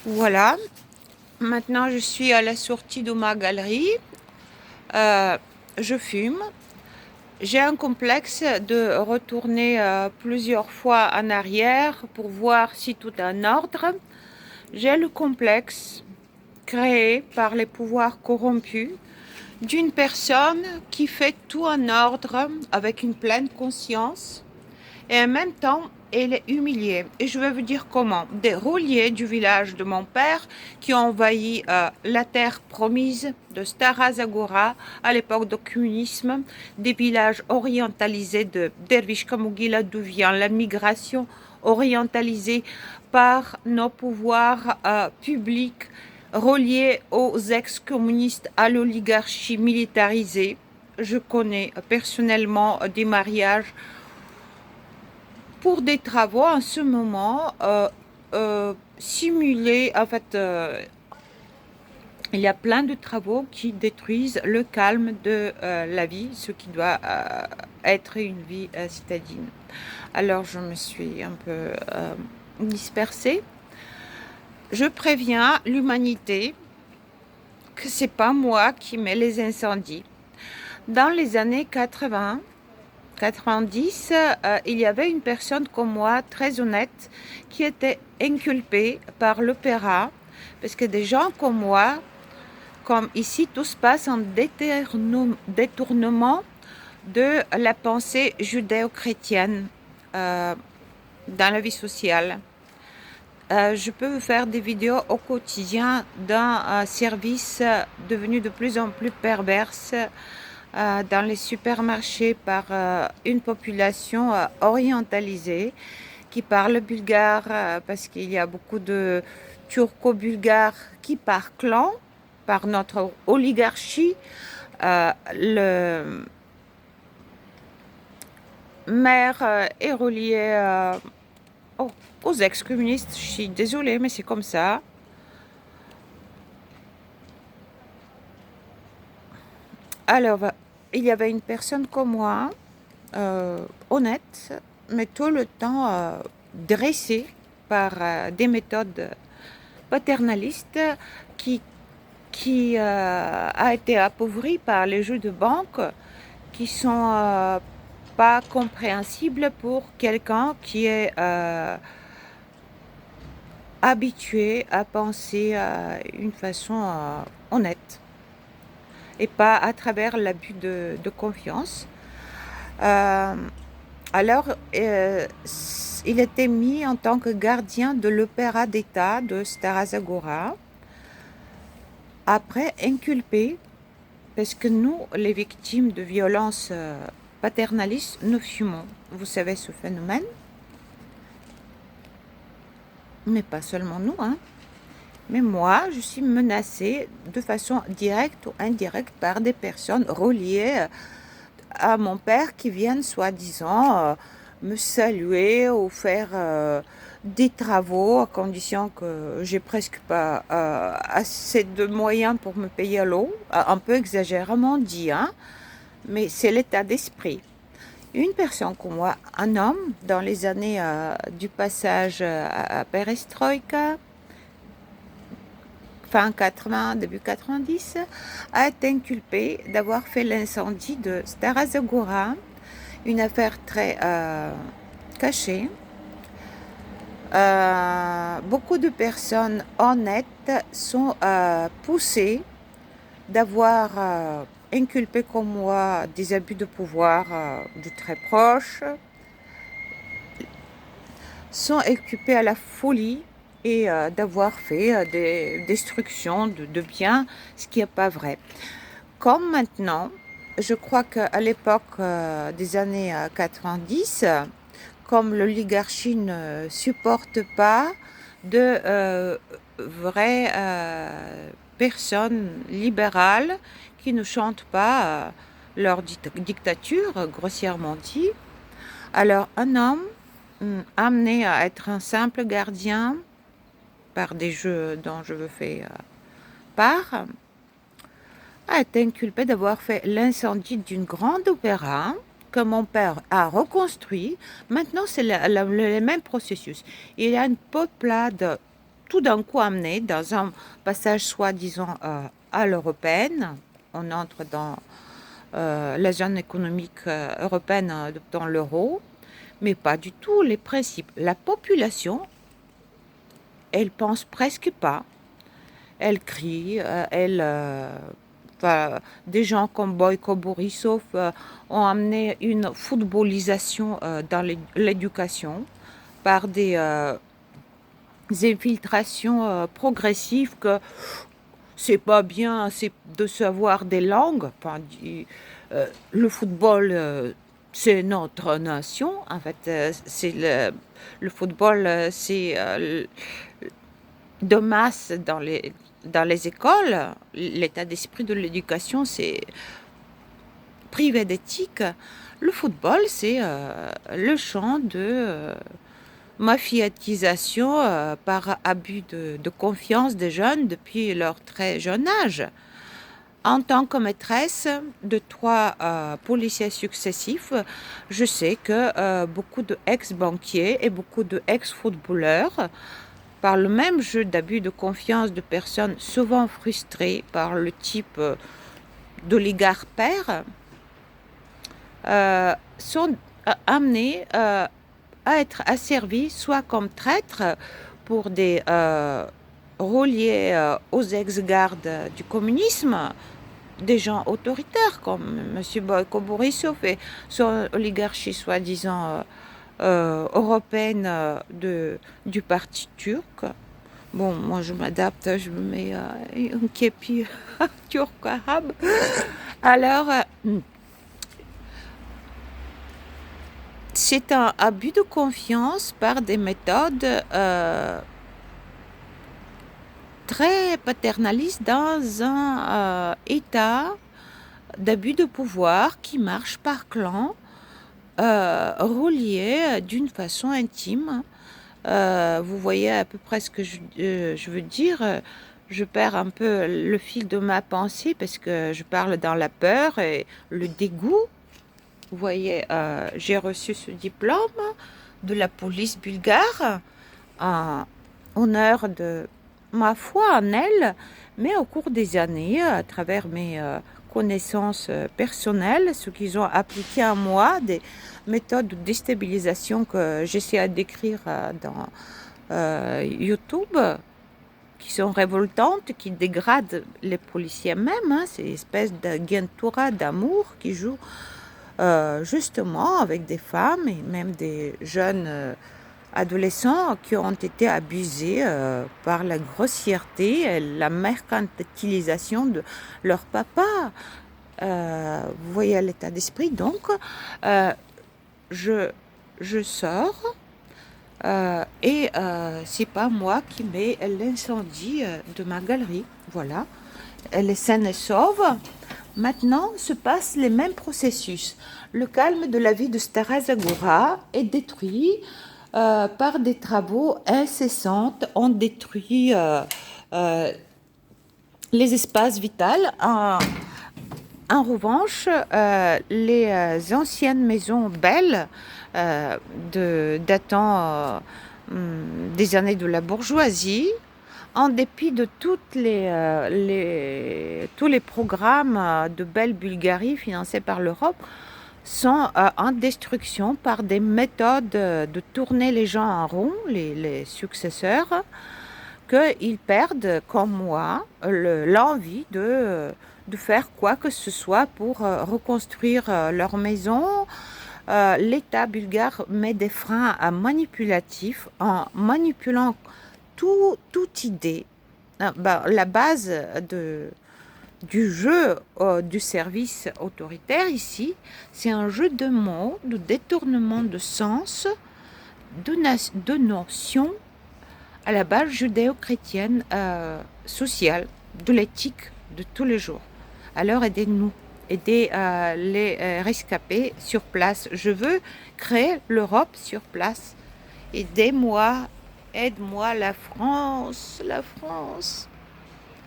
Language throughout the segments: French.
Voilà, maintenant je suis à la sortie de ma galerie. Euh, je fume. J'ai un complexe de retourner plusieurs fois en arrière pour voir si tout est en ordre. J'ai le complexe créé par les pouvoirs corrompus d'une personne qui fait tout en ordre avec une pleine conscience. Et en même temps, elle est humiliée. Et je vais vous dire comment. Des rouliers du village de mon père qui ont envahi la terre promise de Stara Zagora à l'époque du communisme, des villages orientalisés de Dervish Kamugila, d'où vient la migration orientalisée par nos pouvoirs publics reliés aux ex-communistes, à l'oligarchie militarisée. Je connais personnellement des mariages pour des travaux en ce moment simulés. En fait, il y a plein de travaux qui détruisent le calme de la vie, ce qui doit être une vie citadine. Alors, je me suis un peu dispersée. Je préviens l'humanité que c'est pas moi qui mets les incendies. Dans les années 80, 90, il y avait une personne comme moi, très honnête, qui était inculpée par l'opéra, parce que des gens comme moi, comme ici, tout se passe en détournement de la pensée judéo-chrétienne dans la vie sociale. Je peux vous faire des vidéos au quotidien d'un service devenu de plus en plus perverse dans les supermarchés par une population orientalisée qui parle bulgare parce qu'il y a beaucoup de turco-bulgares qui par clan, par notre oligarchie. Le maire est relié aux ex-communistes. Je suis désolée, mais c'est comme ça. Alors, il y avait une personne comme moi, honnête, mais tout le temps dressée par des méthodes paternalistes qui, qui a été appauvrie par les jeux de banque qui sont pas compréhensibles pour quelqu'un qui est habitué à penser d'une façon honnête et pas à travers l'abus de confiance. Euh, alors, il était mis en tant que gardien de l'opéra d'État de Stara Zagora, après inculpé, parce que nous, les victimes de violences paternalistes, nous fumons. Vous savez ce phénomène, mais pas seulement nous, hein. Mais moi, je suis menacée de façon directe ou indirecte par des personnes reliées à mon père qui viennent soi-disant me saluer ou faire des travaux à condition que j'ai presque pas assez de moyens pour me payer l'eau. Un peu exagérément dit, hein, mais c'est l'état d'esprit. Une personne comme moi, un homme, dans les années du passage à Perestroïka, fin 80, début 90, a été inculpé d'avoir fait l'incendie de Stara Zagora, une affaire très cachée. Beaucoup de personnes honnêtes sont poussées d'avoir inculpé comme moi des abus de pouvoir de très proches, sont occupées à la folie et d'avoir fait des destructions de biens, ce qui n'est pas vrai. Comme maintenant, je crois qu'à l'époque des années 90, comme l'oligarchie ne supporte pas de vraies personnes libérales qui ne chantent pas leur dictature, grossièrement dit, alors un homme amené à être un simple gardien par des jeux dont je veux faire part, a été inculpé d'avoir fait l'incendie d'une grande opéra que mon père a reconstruit. Maintenant, c'est le même processus. Il y a une peuplade tout d'un coup amenés dans un passage soi-disant à l'européenne. On entre dans la zone économique européenne, dans l'euro, mais pas du tout les principes. La population, elle pense presque pas. Elle crie, enfin, des gens comme Boyko Borisov ont amené une footballisation dans l'éducation par des infiltrations progressives que c'est pas bien c'est de savoir des langues. Enfin, le football, c'est notre nation. En fait, c'est le football, c'est de masse dans les écoles. L'état d'esprit de l'éducation, c'est privé d'éthique. Le football, c'est le champ de mafiatisation par abus de confiance des jeunes depuis leur très jeune âge. En tant que maîtresse de 3 policiers successifs, je sais que beaucoup d'ex-banquiers et beaucoup d'ex-footballeurs, par le même jeu d'abus de confiance de personnes souvent frustrées par le type d'oligarque père, sont amenés à être asservis soit comme traîtres pour des reliés aux ex-gardes du communisme, des gens autoritaires comme M. Boyko Borisov et son oligarchie soi-disant européenne du parti turc. Bon, moi je m'adapte, je me mets un képi turc-arabe. Alors, c'est un abus de confiance par des méthodes très paternalistes dans un état d'abus de pouvoir qui marche par clan, relié d'une façon intime. Vous voyez à peu près ce que je veux dire. Je perds un peu le fil de ma pensée parce que je parle dans la peur et le dégoût. Vous voyez, j'ai reçu ce diplôme de la police bulgare en honneur de ma foi en elle, mais au cours des années, à travers mes connaissances personnelles, ce qu'ils ont appliqué à moi, des méthodes de déstabilisation que j'essaie de décrire dans YouTube, qui sont révoltantes, qui dégradent les policiers même, hein, ces espèces d'agentura d'amour qui jouent justement avec des femmes et même des jeunes adolescents qui ont été abusés par la grossièreté et la mercantilisation de leur papa. Vous voyez l'état d'esprit. Donc, je sors et c'est pas moi qui mets l'incendie de ma galerie. Voilà. Les saines et sauves. Maintenant se passent les mêmes processus. Le calme de la vie de Stara Zagora est détruit par des travaux incessants. On détruit les espaces vitaux. En revanche, les anciennes maisons belles datant des années de la bourgeoisie, en dépit de tous les programmes de belle Bulgarie financés par l'Europe, sont en destruction par des méthodes de tourner les gens en rond, les successeurs, qu'ils perdent, comme moi, l'envie de faire quoi que ce soit pour reconstruire leur maison. L'État bulgare met des freins manipulatifs en manipulant toute idée. La base du jeu du service autoritaire ici, c'est un jeu de mots, de détournement de sens, de notions à la base judéo-chrétienne sociale, de l'éthique de tous les jours. Alors aidez-nous, aidez les rescapés sur place. Je veux créer l'Europe sur place. Aidez-moi, aide-moi la France, la France.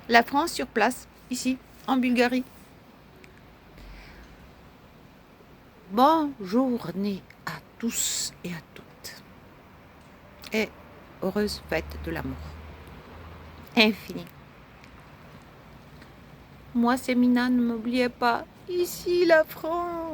La France sur place, ici, en Bulgarie. Bonne journée à tous et à toutes. Et heureuse fête de l'amour. infinie. Moi, c'est Mina, ne m'oubliez pas. Ici, la France.